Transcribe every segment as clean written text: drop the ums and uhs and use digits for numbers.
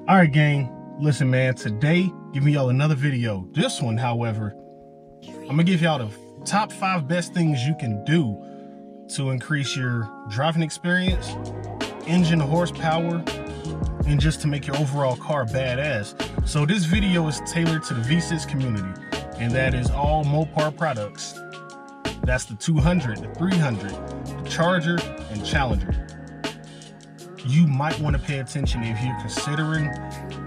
All right, gang, listen, man, today giving y'all another video. This one, however, I'm gonna give y'all the top 5 best things you can do to increase your driving experience, engine horsepower, and just to make your overall car badass. So this video is tailored to the V6 community, and that is all Mopar products. That's the 200, the 300, the Charger, and Challenger. You might want to pay attention if you're considering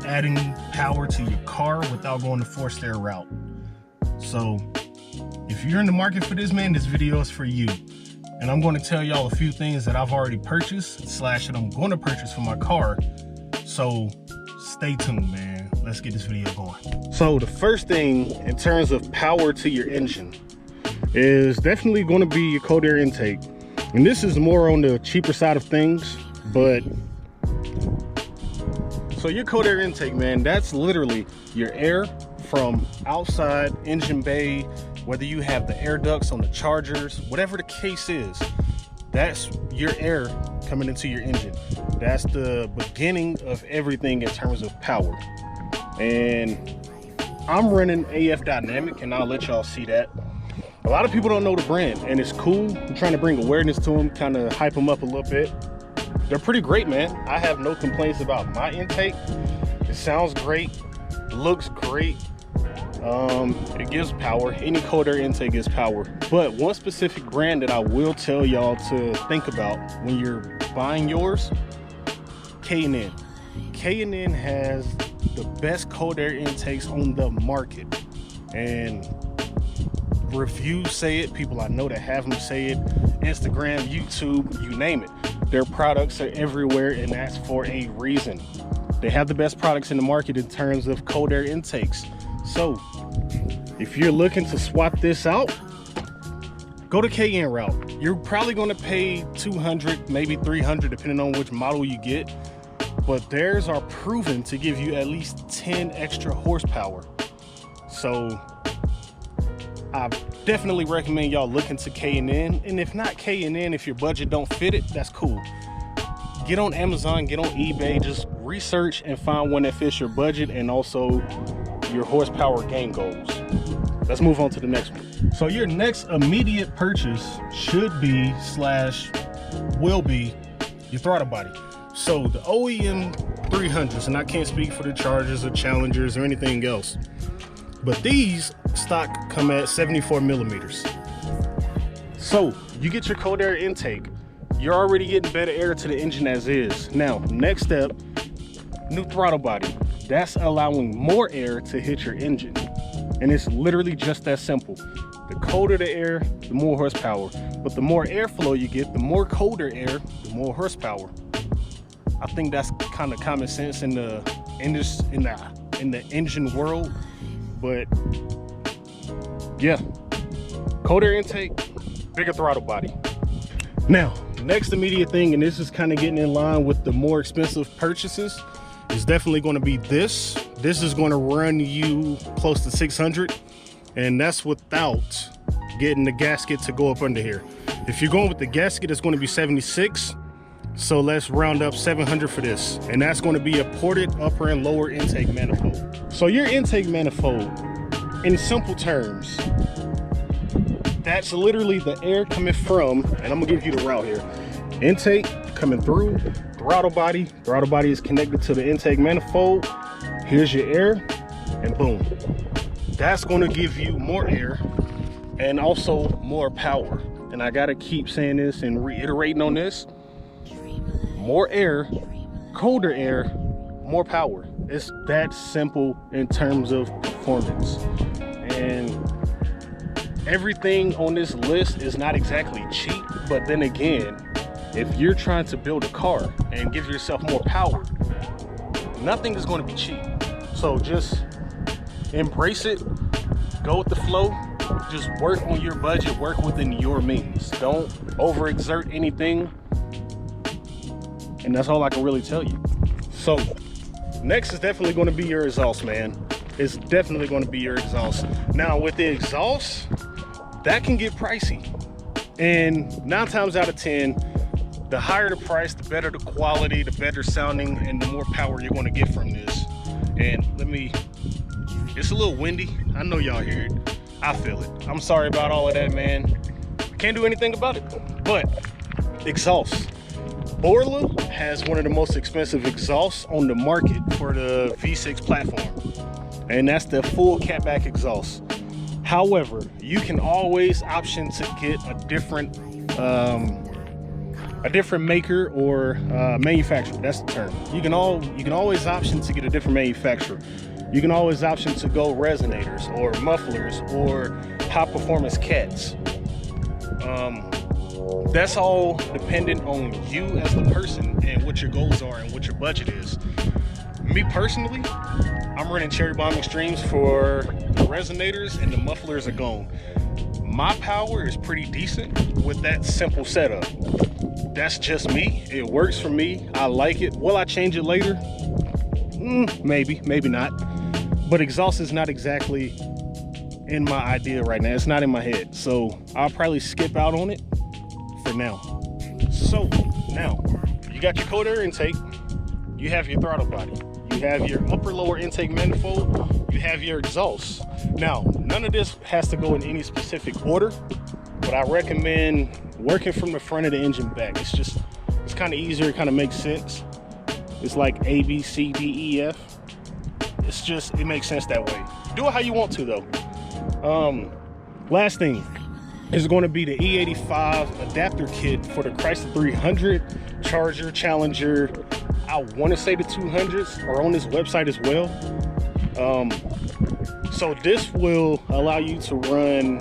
adding power to your car without going the forced air route. So if you're in the market for this, man, this video is for you. And I'm going to tell y'all a few things that I've already purchased / that I'm going to purchase for my car. So stay tuned, man. Let's get this video going. So the first thing in terms of power to your engine is definitely going to be your cold air intake. And this is more on the cheaper side of things, but so your cold air intake, man, that's literally your air from outside engine bay, whether you have the air ducts on the Chargers, whatever the case is, that's your air coming into your engine. That's the beginning of everything in terms of power. And I'm running AF Dynamic, and I'll let y'all see that. A lot of people don't know the brand, and it's cool. I'm trying to bring awareness to them, kind of hype them up a little bit. They're pretty great, man. I have no complaints about my intake. It sounds great, looks great. It gives power. Any cold air intake gives power. But one specific brand that I will tell y'all to think about when you're buying yours, K&N. K&N has the best cold air intakes on the market. And reviews say it, people I know that have them say it, Instagram, YouTube, you name it. Their products are everywhere, and that's for a reason. They have the best products in the market in terms of cold air intakes. So if you're looking to swap this out, go to K&N route. You're probably going to pay $200, maybe $300, depending on which model you get, but theirs are proven to give you at least 10 extra horsepower. So I definitely recommend y'all look into K&N, and if not K&N, if your budget don't fit it, that's cool. Get on Amazon, get on eBay, just research and find one that fits your budget and also your horsepower gain goals. Let's move on to the next one. So your next immediate purchase should be / will be your throttle body. So the OEM 300s, and I can't speak for the Chargers or Challengers or anything else, but these stock come at 74 millimeters. So you get your cold air intake, you're already getting better air to the engine as is. Now, next step, new throttle body. That's allowing more air to hit your engine. And it's literally just that simple. The colder the air, the more horsepower. But the more airflow you get, the more colder air, the more horsepower. I think that's kind of common sense in the engine world. But yeah, cold air intake, bigger throttle body. Now, next immediate thing, and this is kind of getting in line with the more expensive purchases, is definitely going to be this. This is going to run you close to 600, and that's without getting the gasket to go up under here. If you're going with the gasket, it's going to be 76. So let's round up 700 for this. And that's going to be a ported upper and lower intake manifold. So your intake manifold, in simple terms, that's literally the air coming from, and I'm gonna give you the route here. Intake coming through, throttle body is connected to the intake manifold. Here's your air, and boom. That's gonna give you more air and also more power. And I gotta keep saying this and reiterating on this. More air, colder air, more power. It's that simple in terms of performance. And everything on this list is not exactly cheap, but then again, if you're trying to build a car and give yourself more power, nothing is going to be cheap. So just embrace it, go with the flow, just work on your budget, work within your means. Don't overexert anything. And that's all I can really tell you. So next is definitely going to be your exhaust, man. It's definitely going to be your exhaust. Now with the exhaust, that can get pricey. And 9 times out of 10, the higher the price, the better the quality, the better sounding, and the more power you're going to get from this. And it's a little windy. I know y'all hear it. I feel it. I'm sorry about all of that, man. Can't do anything about it. But exhaust. Borla has one of the most expensive exhausts on the market for the V6 platform, and that's the full catback exhaust. However, you can always option to get a different maker or manufacturer. That's the term. You can always option to get a different manufacturer. You can always option to go resonators or mufflers or high performance cats. That's all dependent on you as the person and what your goals are and what your budget is. Me personally, I'm running Cherry Bomb Extremes for the resonators, and the mufflers are gone. My power is pretty decent with that simple setup. That's just me. It works for me. I like it. Will I change it later? Maybe, maybe not. But exhaust is not exactly in my idea right now. It's not in my head. So I'll probably skip out on it for now. So now you got your cold air intake, you have your throttle body, you have your upper lower intake manifold, you have your exhaust. Now, none of this has to go in any specific order, but I recommend working from the front of the engine back. It's kind of easier, it kind of makes sense. It's like A, B, C, D, E, F. It makes sense that way. Do it how you want to though. Last thing is going to be the E85 Adapter Kit for the Chrysler 300, Charger, Challenger. I want to say the 200s are on this website as well. So this will allow you to run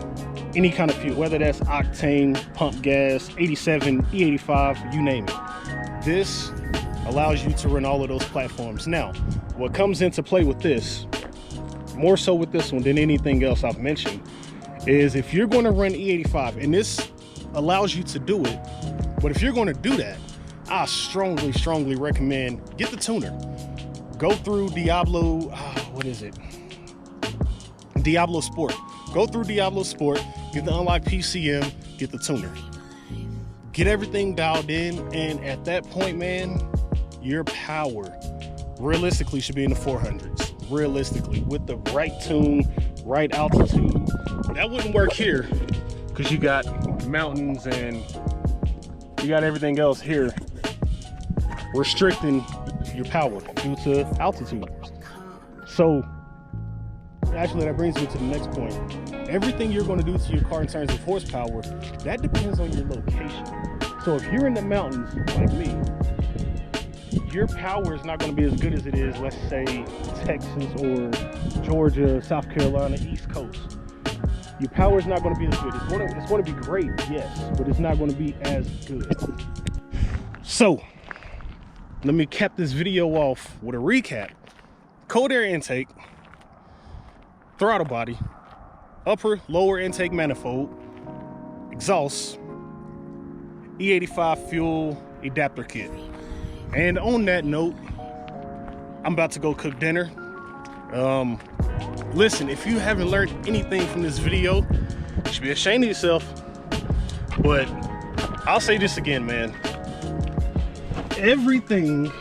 any kind of fuel, whether that's octane, pump gas, 87, E85, you name it. This allows you to run all of those platforms. Now, what comes into play with this, more so with this one than anything else I've mentioned, is if you're going to run E85, and this allows you to do it, but if you're going to do that, I strongly recommend get the tuner. Go through Diablo, what is it? Diablo Sport. Go through Diablo Sport, get the unlock PCM, get the tuner. Get everything dialed in, and at that point, man, your power realistically should be in the 400s. Realistically, with the right tune, right altitude. That wouldn't work here because you got mountains and you got everything else here restricting your power due to altitude. So actually that brings me to the next point. Everything you're going to do to your car in terms of horsepower, that depends on your location. So if you're in the mountains like me, your power is not going to be as good as it is, let's say, Texas or Georgia, South Carolina, East Coast. Your power is not going to be as good. It's going to be great, yes, but it's not going to be as good. So let me cap this video off with a recap. Cold air intake, throttle body, upper lower intake manifold, exhaust, E85 fuel adapter kit. And on that note, I'm about to go cook dinner. Listen, if you haven't learned anything from this video, you should be ashamed of yourself. But I'll say this again, man. Everything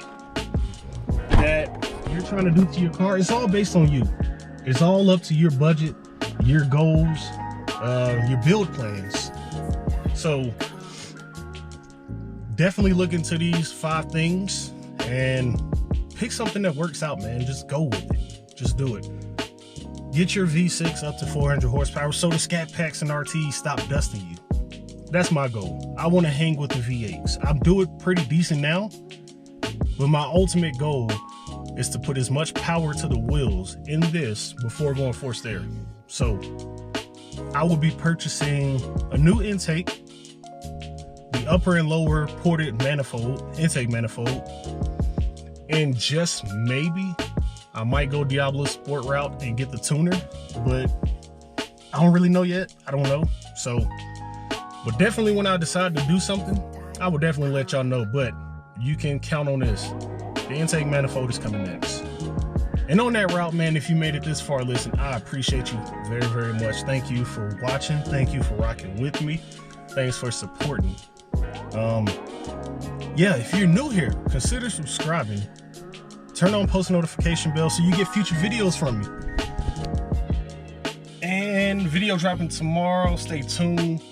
that you're trying to do to your car, it's all based on you. It's all up to your budget, your goals, your build plans. So definitely look into these 5 things and pick something that works out, man. Just go with it. Just do it. Get your V6 up to 400 horsepower so the Scat Packs and RTs stop dusting you. That's my goal. I want to hang with the V8s. I'm doing pretty decent now, but my ultimate goal is to put as much power to the wheels in this before going forced air. So I will be purchasing a new intake, the upper and lower ported manifold, intake manifold, and just maybe I might go Diablo Sport route and get the tuner, but I don't really know yet. I don't know. So, but definitely when I decide to do something, I will definitely let y'all know. But you can count on this. The intake manifold is coming next. And on that route, man, if you made it this far, listen, I appreciate you very, very much. Thank you for watching. Thank you for rocking with me. Thanks for supporting. Yeah, if you're new here, consider subscribing. Turn on post notification bell so you get future videos from me. And video dropping tomorrow. Stay tuned.